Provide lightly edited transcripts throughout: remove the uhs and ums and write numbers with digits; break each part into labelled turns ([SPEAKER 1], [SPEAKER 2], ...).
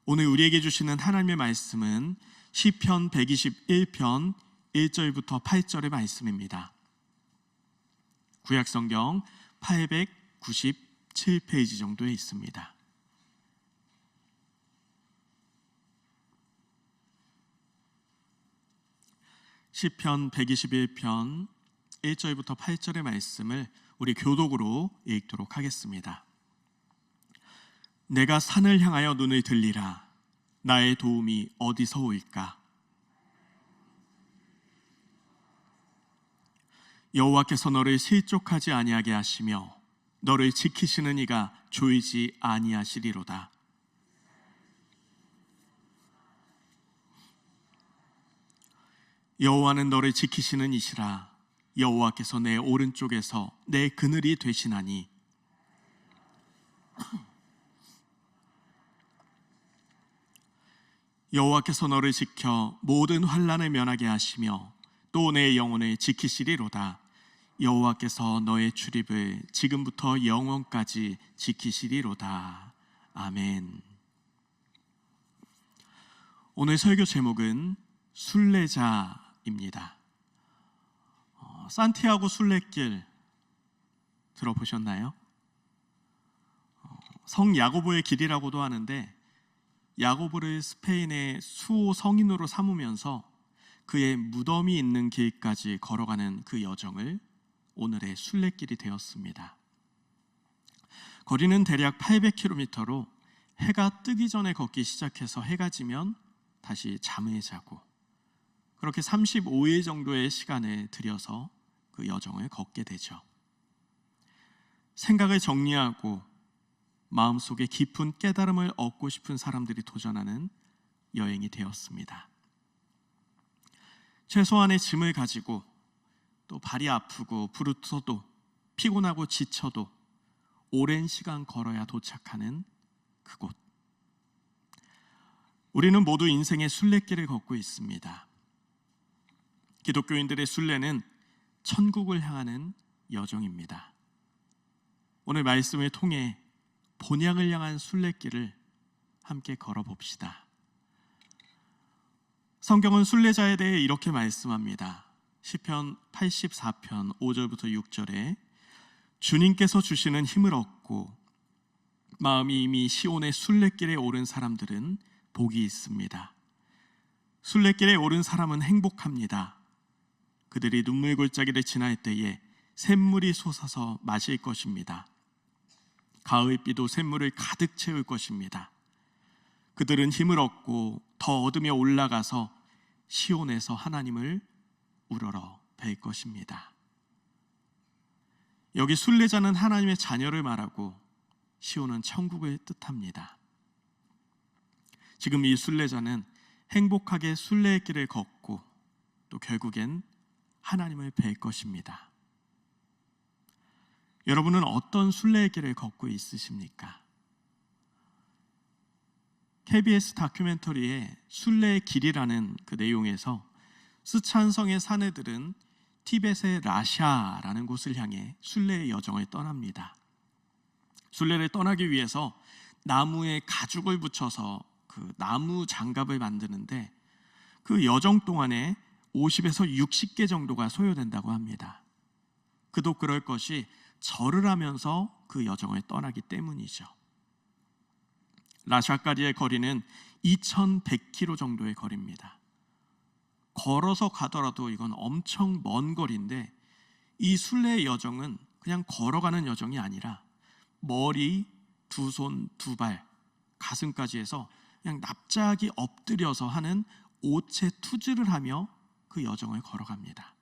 [SPEAKER 1] 오늘 우리에게 주시는 하나님의 말씀은 시편 121편 1절부터 8절의 말씀입니다. 구약성경 897페이지 정도에 있습니다. 시편 121편 1절부터 8절의 말씀을 우리 교독으로 읽도록 하겠습니다. 내가 산을 향하여 눈을 들리라. 나의 도움이 어디서 오일까? 여호와께서 너를 실족하지 아니하게 하시며 너를 지키시는 이가 조이지 아니하시리로다. 여호와는 너를 지키시는 이시라. 여호와께서 내 오른쪽에서 내 그늘이 되시나니 여호와께서 너를 지켜 모든 환난을 면하게 하시며 또 내 영혼을 지키시리로다. 여호와께서 너의 출입을 지금부터 영원까지 지키시리로다. 아멘. 오늘 설교 제목은 순례자입니다. 산티아고 순례길 들어보셨나요? 성 야고보의 길이라고도 하는데, 야고보를 스페인의 수호 성인으로 삼으면서 그의 무덤이 있는 길까지 걸어가는 그 여정을 오늘의 순례길이 되었습니다. 거리는 대략 800km로 해가 뜨기 전에 걷기 시작해서 해가 지면 다시 잠을 자고, 그렇게 35일 정도의 시간을 들여서 그 여정을 걷게 되죠. 생각을 정리하고 마음속에 깊은 깨달음을 얻고 싶은 사람들이 도전하는 여행이 되었습니다. 최소한의 짐을 가지고 또 발이 아프고 부르터도 피곤하고 지쳐도 오랜 시간 걸어야 도착하는 그곳. 우리는 모두 인생의 순례길을 걷고 있습니다. 기독교인들의 순례는 천국을 향하는 여정입니다. 오늘 말씀을 통해 본향을 향한 순례길을 함께 걸어봅시다. 성경은 순례자에 대해 이렇게 말씀합니다. 시편 84편 5절부터 6절에 주님께서 주시는 힘을 얻고 마음이 이미 시온의 순례길에 오른 사람들은 복이 있습니다. 순례길에 오른 사람은 행복합니다. 그들이 눈물 골짜기를 지날 때에 샘물이 솟아서 마실 것입니다. 가을비도 샘물을 가득 채울 것입니다. 그들은 힘을 얻고 더 얻으며 올라가서 시온에서 하나님을 우러러 뵐 것입니다. 여기 순례자는 하나님의 자녀를 말하고 시온은 천국을 뜻합니다. 지금 이 순례자는 행복하게 순례의 길을 걷고 또 결국엔 하나님을 뵐 것입니다. 여러분은 어떤 순례의 길을 걷고 있으십니까? KBS 다큐멘터리의 순례의 길이라는 그 내용에서 스촨성의 사내들은 티벳의 라샤라는 곳을 향해 순례의 여정을 떠납니다. 순례를 떠나기 위해서 나무에 가죽을 붙여서 그 나무 장갑을 만드는데 그 여정 동안에 50에서 60개 정도가 소요된다고 합니다. 그도 그럴 것이 절을 하면서 그 여정을 떠나기 때문이죠. 라샤까지의 거리는 2100km 정도의 거리입니다. 걸어서 가더라도 이건 엄청 먼 거리인데, 이 순례의 여정은 그냥 걸어가는 여정이 아니라 머리, 두 손, 두 발, 가슴까지 해서 그냥 납작이 엎드려서 하는 오체 투지를 하며 그 여정을 걸어갑니다.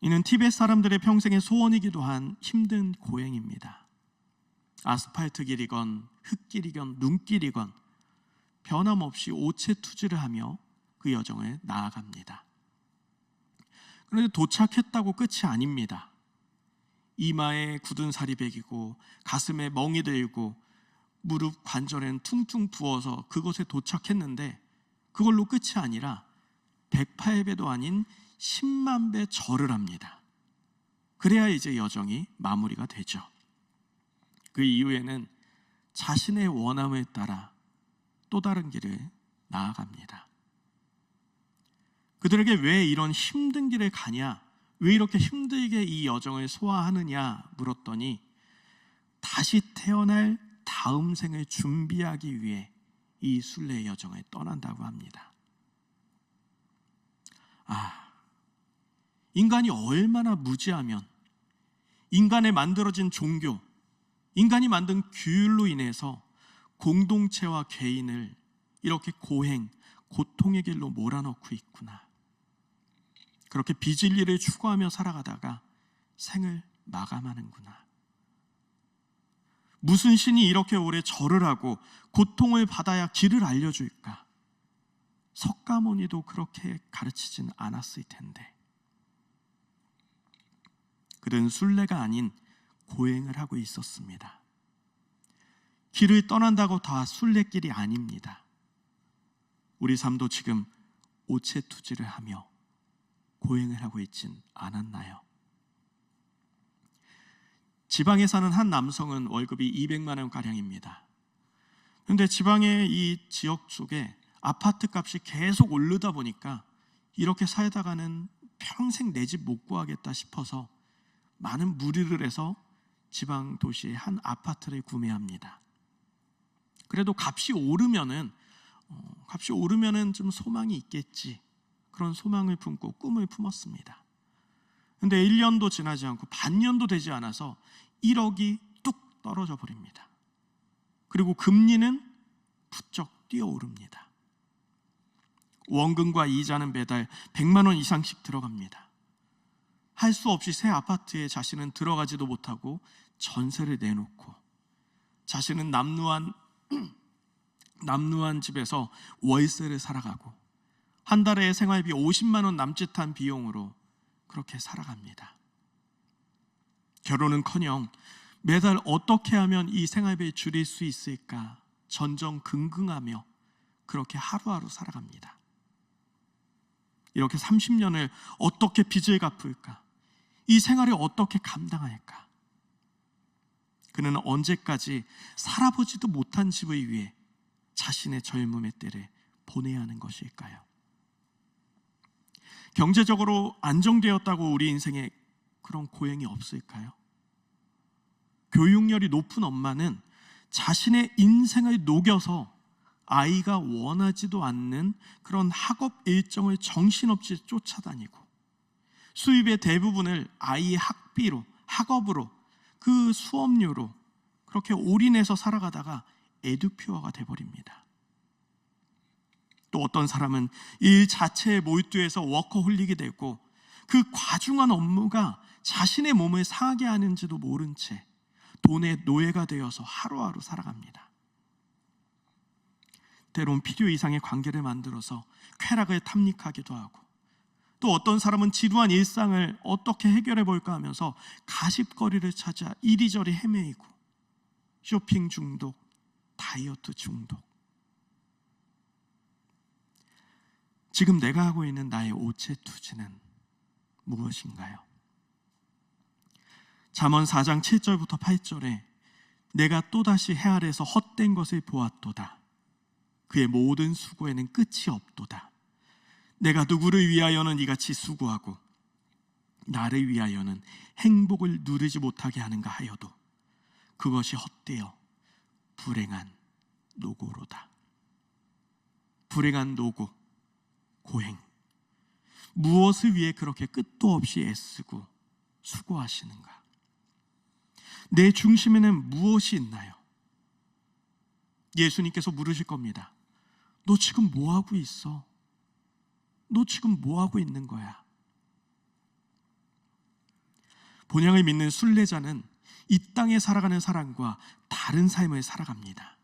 [SPEAKER 1] 이는 티벳 사람들의 평생의 소원이기도 한 힘든 고행입니다. 아스팔트 길이건 흙길이건 눈길이건 변함없이 오체 투지를 하며 그 여정을 나아갑니다. 그런데 도착했다고 끝이 아닙니다. 이마에 굳은 살이 배기고 가슴에 멍이 들고 무릎 관절에는 퉁퉁 부어서 그곳에 도착했는데, 그걸로 끝이 아니라 108배도 아닌 10만 배 절을 합니다. 그래야 이제 여정이 마무리가 되죠. 그 이후에는 자신의 원함에 따라 또 다른 길을 나아갑니다. 그들에게 왜 이런 힘든 길을 가냐, 왜 이렇게 힘들게 이 여정을 소화하느냐 물었더니 다시 태어날 다음 생을 준비하기 위해 이 순례의 여정을 떠난다고 합니다. 인간이 얼마나 무지하면 인간에 만들어진 종교, 인간이 만든 규율로 인해서 공동체와 개인을 이렇게 고행, 고통의 길로 몰아넣고 있구나. 그렇게 비진리를 추구하며 살아가다가 생을 마감하는구나. 무슨 신이 이렇게 오래 절을 하고 고통을 받아야 길을 알려줄까? 석가모니도 그렇게 가르치진 않았을 텐데. 그들은 순례가 아닌 고행을 하고 있었습니다. 길을 떠난다고 다 순례길이 아닙니다. 우리 삶도 지금 오체투지를 하며 고행을 하고 있진 않았나요? 지방에 사는 한 남성은 월급이 200만 원가량입니다. 그런데 지방의 이 지역 쪽에 아파트 값이 계속 오르다 보니까 이렇게 살다가는 평생 내 집 못 구하겠다 싶어서 많은 무리를 해서 지방 도시의 한 아파트를 구매합니다. 그래도 값이 오르면은 좀 소망이 있겠지, 그런 소망을 품고 꿈을 품었습니다. 그런데 1년도 지나지 않고 반년도 되지 않아서 1억이 뚝 떨어져 버립니다. 그리고 금리는 부쩍 뛰어오릅니다. 원금과 이자는 매달 100만 원 이상씩 들어갑니다. 할 수 없이 새 아파트에 자신은 들어가지도 못하고 전세를 내놓고 자신은 남루한 집에서 월세를 살아가고 한 달에 생활비 50만 원 남짓한 비용으로 그렇게 살아갑니다. 결혼은커녕 매달 어떻게 하면 이 생활비를 줄일 수 있을까 전전긍긍하며 그렇게 하루하루 살아갑니다. 이렇게 30년을 어떻게 빚을 갚을까? 이 생활을 어떻게 감당할까? 그는 언제까지 살아보지도 못한 집을 위해 자신의 젊음의 때를 보내야 하는 것일까요? 경제적으로 안정되었다고 우리 인생에 그런 고행이 없을까요? 교육열이 높은 엄마는 자신의 인생을 녹여서 아이가 원하지도 않는 그런 학업 일정을 정신없이 쫓아다니고 수입의 대부분을 아이의 학비로, 학업으로, 그 수업료로 그렇게 올인해서 살아가다가 에듀퓨어가 돼버립니다. 또 어떤 사람은 일 자체에 몰두해서 워커홀릭이 되고 그 과중한 업무가 자신의 몸을 상하게 하는지도 모른 채 돈의 노예가 되어서 하루하루 살아갑니다. 때론 필요 이상의 관계를 만들어서 쾌락을 탐닉하기도 하고, 또 어떤 사람은 지루한 일상을 어떻게 해결해 볼까 하면서 가십거리를 찾아 이리저리 헤매이고, 쇼핑 중독, 다이어트 중독. 지금 내가 하고 있는 나의 오체투지는 무엇인가요? 잠언 4장 7절부터 8절에 내가 또다시 해 아래에서 헛된 것을 보았도다. 그의 모든 수고에는 끝이 없도다. 내가 누구를 위하여는 이같이 수고하고 나를 위하여는 행복을 누리지 못하게 하는가 하여도 그것이 헛되어 불행한 노고로다. 불행한 노고, 고행. 무엇을 위해 그렇게 끝도 없이 애쓰고 수고하시는가? 내 중심에는 무엇이 있나요? 예수님께서 물으실 겁니다. 너 지금 뭐 하고 있어? 너 지금 뭐 하고 있는 거야? 본향을 믿는 순례자는 이 땅에 살아가는 사람과 다른 삶을 살아갑니다.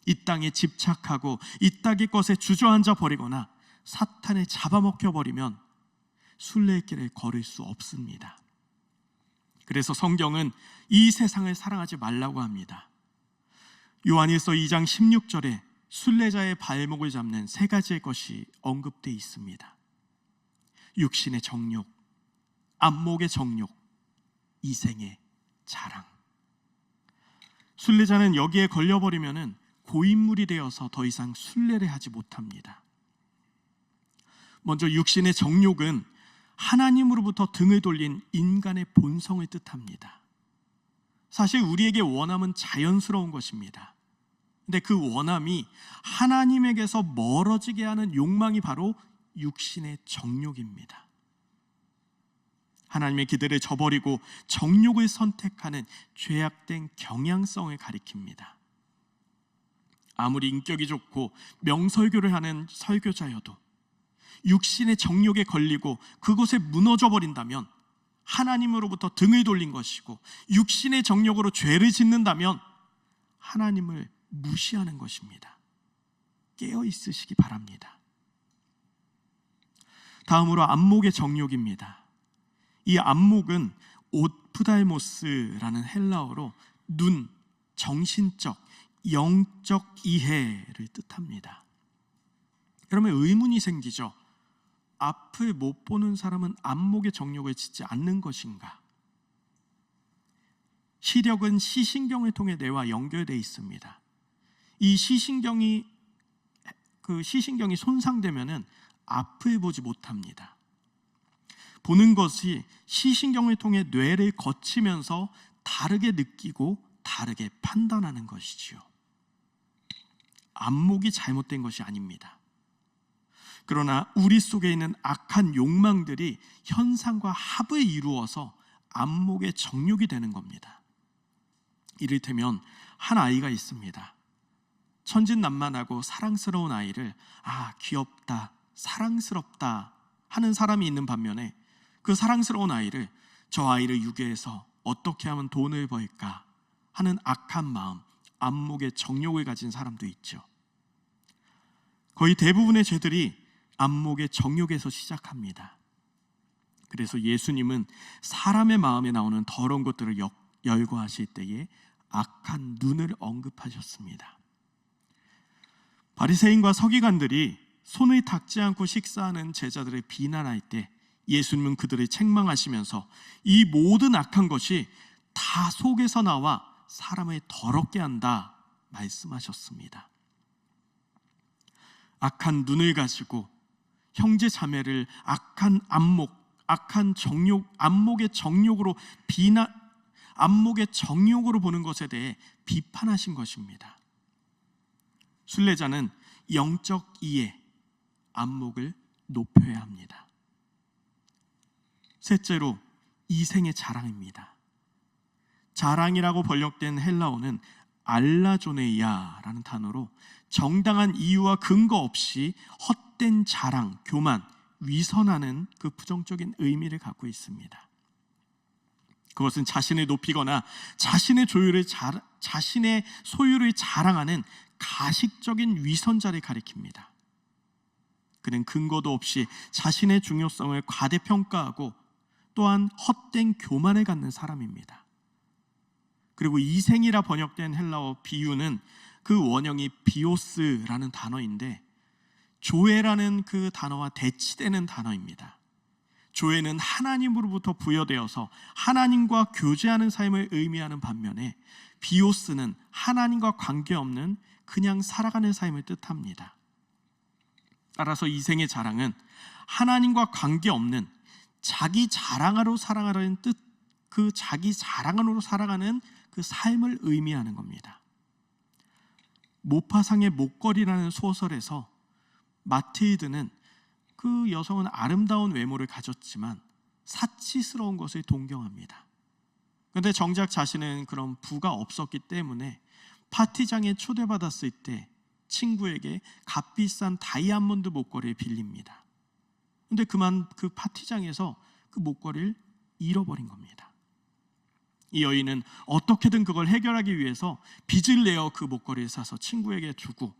[SPEAKER 1] 이 땅에 집착하고 이 땅의 것에 주저앉아 버리거나 사탄에 잡아먹혀 버리면 순례의 길을 걸을 수 없습니다. 그래서 성경은 이 세상을 사랑하지 말라고 합니다. 요한일서 2장 16절에 순례자의 발목을 잡는 세 가지의 것이 언급되어 있습니다. 육신의 정욕, 안목의 정욕, 이생의 자랑. 순례자는 여기에 걸려버리면 고인물이 되어서 더 이상 순례를 하지 못합니다. 먼저 육신의 정욕은 하나님으로부터 등을 돌린 인간의 본성을 뜻합니다. 사실 우리에게 원함은 자연스러운 것입니다. 근데 그 원함이 하나님에게서 멀어지게 하는 욕망이 바로 육신의 정욕입니다. 하나님의 기대를 저버리고 정욕을 선택하는 죄악된 경향성을 가리킵니다. 아무리 인격이 좋고 명설교를 하는 설교자여도 육신의 정욕에 걸리고 그곳에 무너져 버린다면 하나님으로부터 등을 돌린 것이고, 육신의 정욕으로 죄를 짓는다면 하나님을 무시하는 것입니다. 깨어 있으시기 바랍니다. 다음으로 안목의 정욕입니다. 이 안목은 오프달모스라는 헬라어로 눈, 정신적, 영적 이해를 뜻합니다. 여러분, 의문이 생기죠. 앞을 못 보는 사람은 안목의 정욕을 짓지 않는 것인가? 시력은 시신경을 통해 뇌와 연결되어 있습니다. 이 시신경이 손상되면은 앞을 보지 못합니다. 보는 것이 시신경을 통해 뇌를 거치면서 다르게 느끼고 다르게 판단하는 것이지요. 안목이 잘못된 것이 아닙니다. 그러나 우리 속에 있는 악한 욕망들이 현상과 합을 이루어서 안목의 정욕이 되는 겁니다. 이를테면 한 아이가 있습니다. 천진난만하고 사랑스러운 아이를 귀엽다, 사랑스럽다 하는 사람이 있는 반면에 그 사랑스러운 아이를, 저 아이를 유괴해서 어떻게 하면 돈을 벌까 하는 악한 마음, 안목의 정욕을 가진 사람도 있죠. 거의 대부분의 죄들이 안목의 정욕에서 시작합니다. 그래서 예수님은 사람의 마음에 나오는 더러운 것들을 열거하실 때에 악한 눈을 언급하셨습니다. 바리새인과 서기관들이 손을 닦지 않고 식사하는 제자들을 비난할 때 예수님은 그들을 책망하시면서 이 모든 악한 것이 다 속에서 나와 사람을 더럽게 한다 말씀하셨습니다. 악한 눈을 가지고 형제 자매를 악한 안목, 악한 정욕, 안목의 정욕으로 안목의 정욕으로 보는 것에 대해 비판하신 것입니다. 순례자는 영적 이해, 안목을 높여야 합니다. 셋째로, 이생의 자랑입니다. 자랑이라고 번역된 헬라어는 알라조네이아라는 단어로 정당한 이유와 근거 없이 헛된 자랑, 교만, 위선하는 그 부정적인 의미를 갖고 있습니다. 그것은 자신을 높이거나 자신의 소유를 자랑하는 가식적인 위선자를 가리킵니다. 그는 근거도 없이 자신의 중요성을 과대평가하고 또한 헛된 교만을 갖는 사람입니다. 그리고 이생이라 번역된 헬라어 비유는 그 원형이 비오스라는 단어인데, 조회라는 그 단어와 대치되는 단어입니다. 조회는 하나님으로부터 부여되어서 하나님과 교제하는 삶을 의미하는 반면에, 비오스는 하나님과 관계없는 그냥 살아가는 삶을 뜻합니다. 따라서 이생의 자랑은 하나님과 관계없는 자기 자랑으로 살아가는 뜻, 그 자기 자랑으로 살아가는 그 삶을 의미하는 겁니다. 모파상의 목걸이라는 소설에서 마틸드는 그 여성은 아름다운 외모를 가졌지만 사치스러운 것을 동경합니다. 그런데 정작 자신은 그런 부가 없었기 때문에 파티장에 초대받았을 때 친구에게 값비싼 다이아몬드 목걸이를 빌립니다. 그런데 그만 그 파티장에서 그 목걸이를 잃어버린 겁니다. 이 여인은 어떻게든 그걸 해결하기 위해서 빚을 내어 그 목걸이를 사서 친구에게 주고,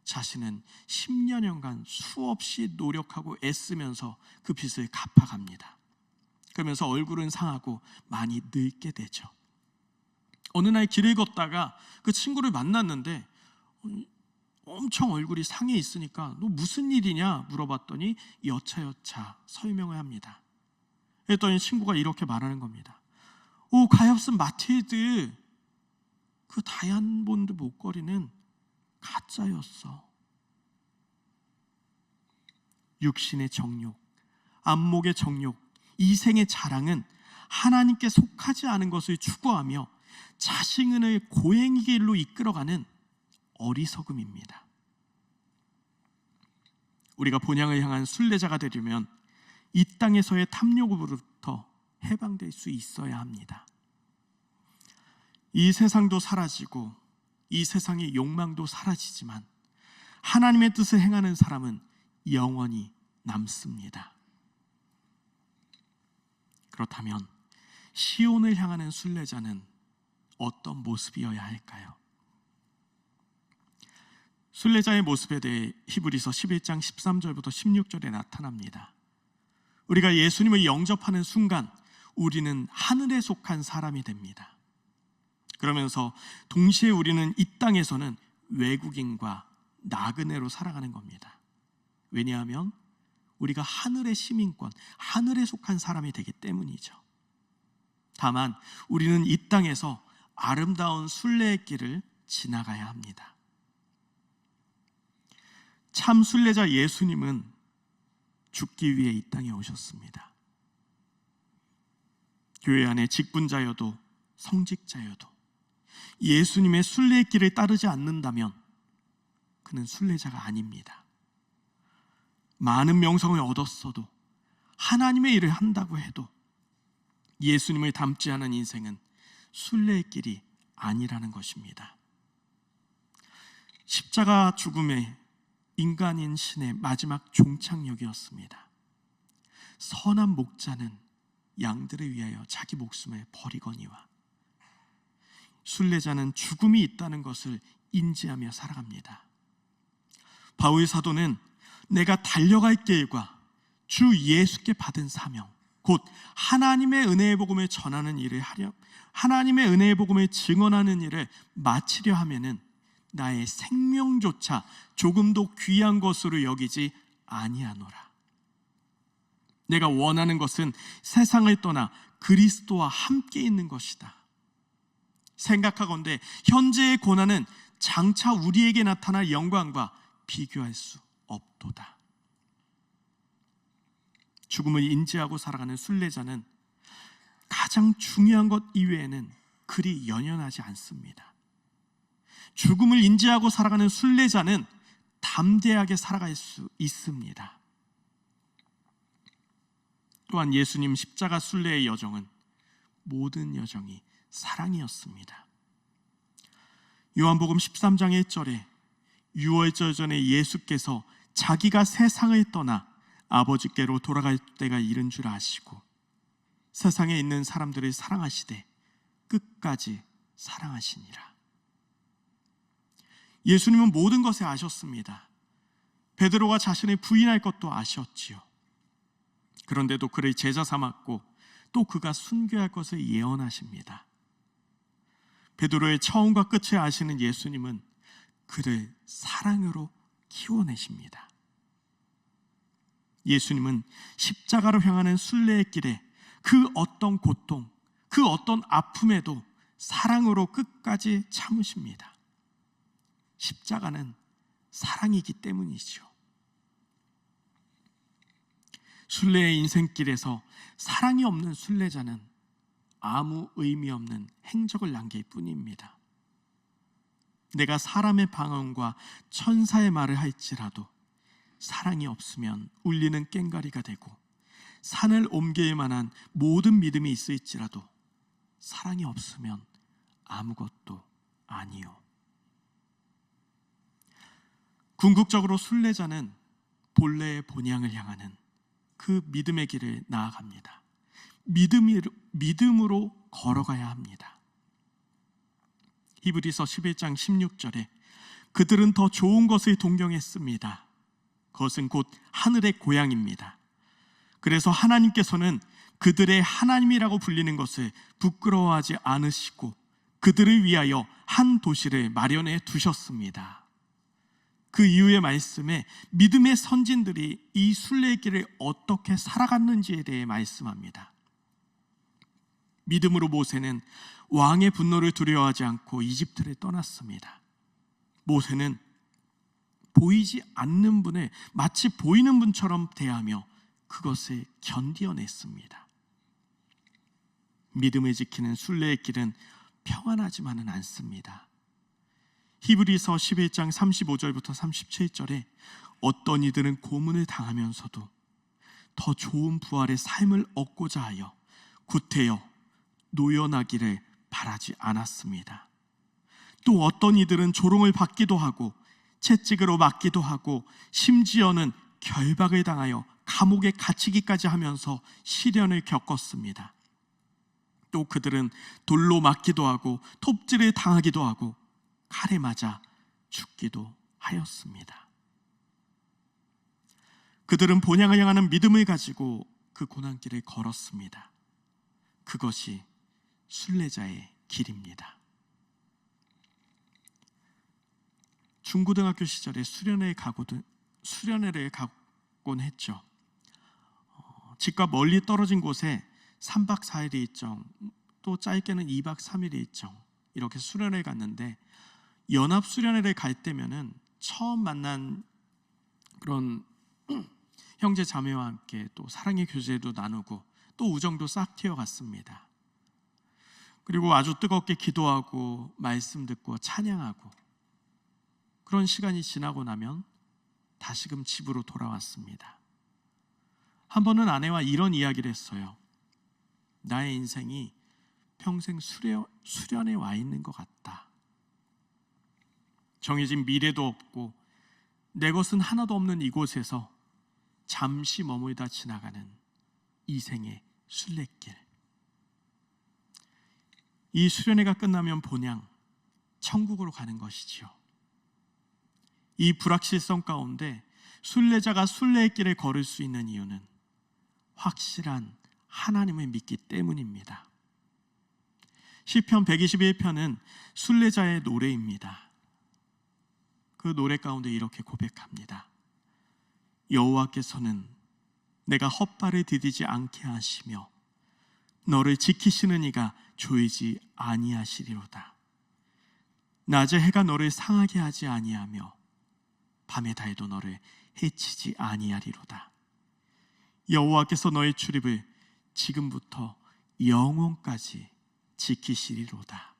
[SPEAKER 1] 자신은 10여년간 수없이 노력하고 애쓰면서 그 빚을 갚아갑니다. 그러면서 얼굴은 상하고 많이 늙게 되죠. 어느 날 길을 걷다가 그 친구를 만났는데 엄청 얼굴이 상해 있으니까 너 무슨 일이냐 물어봤더니 여차여차 설명을 합니다. 그랬더니 친구가 이렇게 말하는 겁니다. 가엾은 마틸드, 그 다이아몬드 목걸이는 가짜였어. 육신의 정욕, 안목의 정욕, 이생의 자랑은 하나님께 속하지 않은 것을 추구하며 자신을 고행의 길로 이끌어가는 어리석음입니다. 우리가 본향을 향한 순례자가 되려면 이 땅에서의 탐욕으로부터 해방될 수 있어야 합니다. 이 세상도 사라지고 이 세상의 욕망도 사라지지만 하나님의 뜻을 행하는 사람은 영원히 남습니다. 그렇다면 시온을 향하는 순례자는 어떤 모습이어야 할까요? 순례자의 모습에 대해 히브리서 11장 13절부터 16절에 나타납니다. 우리가 예수님을 영접하는 순간 우리는 하늘에 속한 사람이 됩니다. 그러면서 동시에 우리는 이 땅에서는 외국인과 나그네로 살아가는 겁니다. 왜냐하면 우리가 하늘의 시민권, 하늘에 속한 사람이 되기 때문이죠. 다만 우리는 이 땅에서 아름다운 순례의 길을 지나가야 합니다. 참 순례자 예수님은 죽기 위해 이 땅에 오셨습니다. 교회 안에 직분자여도 성직자여도 예수님의 순례의 길을 따르지 않는다면 그는 순례자가 아닙니다. 많은 명성을 얻었어도 하나님의 일을 한다고 해도 예수님을 닮지 않은 인생은 순례의 길이 아니라는 것입니다. 십자가 죽음의 인간인 신의 마지막 종착역이었습니다. 선한 목자는 양들을 위하여 자기 목숨을 버리거니와 순례자는 죽음이 있다는 것을 인지하며 살아갑니다. 바울 사도는 내가 달려갈 길과 주 예수께 받은 사명, 곧 하나님의 은혜의 복음을 전하는 일을 하려, 하나님의 은혜의 복음을 증언하는 일을 마치려 하면은 나의 생명조차 조금도 귀한 것으로 여기지 아니하노라. 내가 원하는 것은 세상을 떠나 그리스도와 함께 있는 것이다. 생각하건대 현재의 고난은 장차 우리에게 나타날 영광과 비교할 수 없도다. 죽음을 인지하고 살아가는 순례자는 가장 중요한 것 이외에는 그리 연연하지 않습니다. 죽음을 인지하고 살아가는 순례자는 담대하게 살아갈 수 있습니다. 또한 예수님 십자가 순례의 여정은 모든 여정이 사랑이었습니다. 요한복음 13장 1절에 유월절 전에 예수께서 자기가 세상을 떠나 아버지께로 돌아갈 때가 이른 줄 아시고 세상에 있는 사람들을 사랑하시되 끝까지 사랑하시니라. 예수님은 모든 것을 아셨습니다. 베드로가 자신을 부인할 것도 아셨지요. 그런데도 그를 제자 삼았고 또 그가 순교할 것을 예언하십니다. 베드로의 처음과 끝을 아시는 예수님은 그를 사랑으로 키워내십니다. 예수님은 십자가로 향하는 순례의 길에 그 어떤 고통, 그 어떤 아픔에도 사랑으로 끝까지 참으십니다. 십자가는 사랑이기 때문이죠. 순례의 인생길에서 사랑이 없는 순례자는 아무 의미 없는 행적을 남길 뿐입니다. 내가 사람의 방언과 천사의 말을 할지라도 사랑이 없으면 울리는 꽹과리가 되고 산을 옮길 만한 모든 믿음이 있을지라도 사랑이 없으면 아무것도 아니요. 궁극적으로 순례자는 본래의 본향을 향하는 그 믿음의 길을 나아갑니다. 믿음으로 걸어가야 합니다. 히브리서 11장 16절에 그들은 더 좋은 것을 동경했습니다. 그것은 곧 하늘의 고향입니다. 그래서 하나님께서는 그들의 하나님이라고 불리는 것을 부끄러워하지 않으시고 그들을 위하여 한 도시를 마련해 두셨습니다. 그 이후의 말씀에 믿음의 선진들이 이 순례의 길을 어떻게 살아갔는지에 대해 말씀합니다. 믿음으로 모세는 왕의 분노를 두려워하지 않고 이집트를 떠났습니다. 모세는 보이지 않는 분을 마치 보이는 분처럼 대하며 그것을 견디어냈습니다. 믿음을 지키는 순례의 길은 평안하지만은 않습니다. 히브리서 11장 35절부터 37절에 어떤 이들은 고문을 당하면서도 더 좋은 부활의 삶을 얻고자 하여 구태여 노연하기를 바라지 않았습니다. 또 어떤 이들은 조롱을 받기도 하고 채찍으로 맞기도 하고 심지어는 결박을 당하여 감옥에 갇히기까지 하면서 시련을 겪었습니다. 또 그들은 돌로 맞기도 하고 톱질을 당하기도 하고 칼에 맞아 죽기도 하였습니다. 그들은 본향을 향하는 믿음을 가지고 그 고난길을 걸었습니다. 그것이 순례자의 길입니다. 중고등학교 시절에 수련회를 가곤 했죠. 집과 멀리 떨어진 곳에 3박 4일의 일정, 또 짧게는 2박 3일의 일정, 이렇게 수련회를 갔는데, 연합 수련회를 갈 때면은 처음 만난 그런 형제 자매와 함께 또 사랑의 교제도 나누고 또 우정도 싹 튀어갔습니다. 그리고 아주 뜨겁게 기도하고 말씀 듣고 찬양하고, 그런 시간이 지나고 나면 다시금 집으로 돌아왔습니다. 한 번은 아내와 이런 이야기를 했어요. 나의 인생이 평생 수련에 와 있는 것 같다. 정해진 미래도 없고 내 것은 하나도 없는 이곳에서 잠시 머물다 지나가는 이생의 순례길. 이 수련회가 끝나면 본향 천국으로 가는 것이지요. 이 불확실성 가운데 순례자가 순례의 길을 걸을 수 있는 이유는 확실한 하나님을 믿기 때문입니다. 시편 121편은 순례자의 노래입니다. 그 노래 가운데 이렇게 고백합니다. 여호와께서는 내가 헛발을 디디지 않게 하시며 너를 지키시는 이가 조이지 아니하시리로다. 낮에 해가 너를 상하게 하지 아니하며 밤의 달도 너를 해치지 아니하리로다. 여호와께서 너의 출입을 지금부터 영원까지 지키시리로다.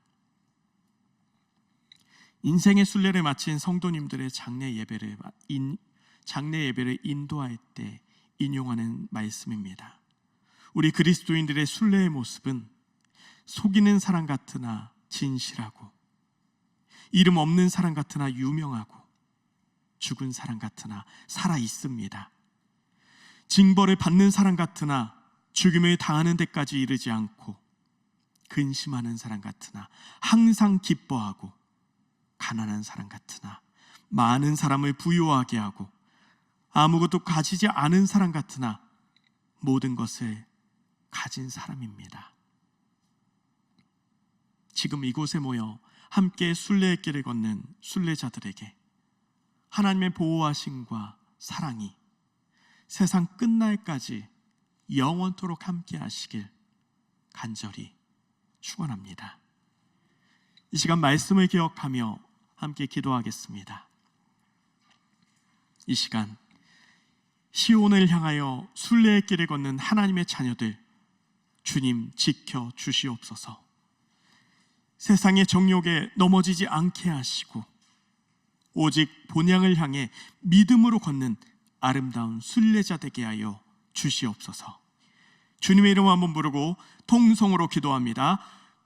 [SPEAKER 1] 인생의 순례를 마친 성도님들의 장례 예배를 인도할 때 인용하는 말씀입니다. 우리 그리스도인들의 순례의 모습은 속이는 사람 같으나 진실하고, 이름 없는 사람 같으나 유명하고, 죽은 사람 같으나 살아 있습니다. 징벌을 받는 사람 같으나 죽임을 당하는 데까지 이르지 않고, 근심하는 사람 같으나 항상 기뻐하고, 가난한 사람 같으나 많은 사람을 부유하게 하고, 아무것도 가지지 않은 사람 같으나 모든 것을 가진 사람입니다. 지금 이곳에 모여 함께 순례의 길을 걷는 순례자들에게 하나님의 보호하심과 사랑이 세상 끝날까지 영원토록 함께 하시길 간절히 축원합니다. 이 시간 말씀을 기억하며 함께 기도하겠습니다. 이 시간 시온을 향하여 순례의 길을 걷는 하나님의 자녀들, 주님 지켜 주시옵소서. 세상의 정욕에 넘어지지 않게 하시고 오직 본향을 향해 믿음으로 걷는 아름다운 순례자 되게 하여 주시옵소서. 주님의 이름 한번 부르고 통성으로 기도합니다.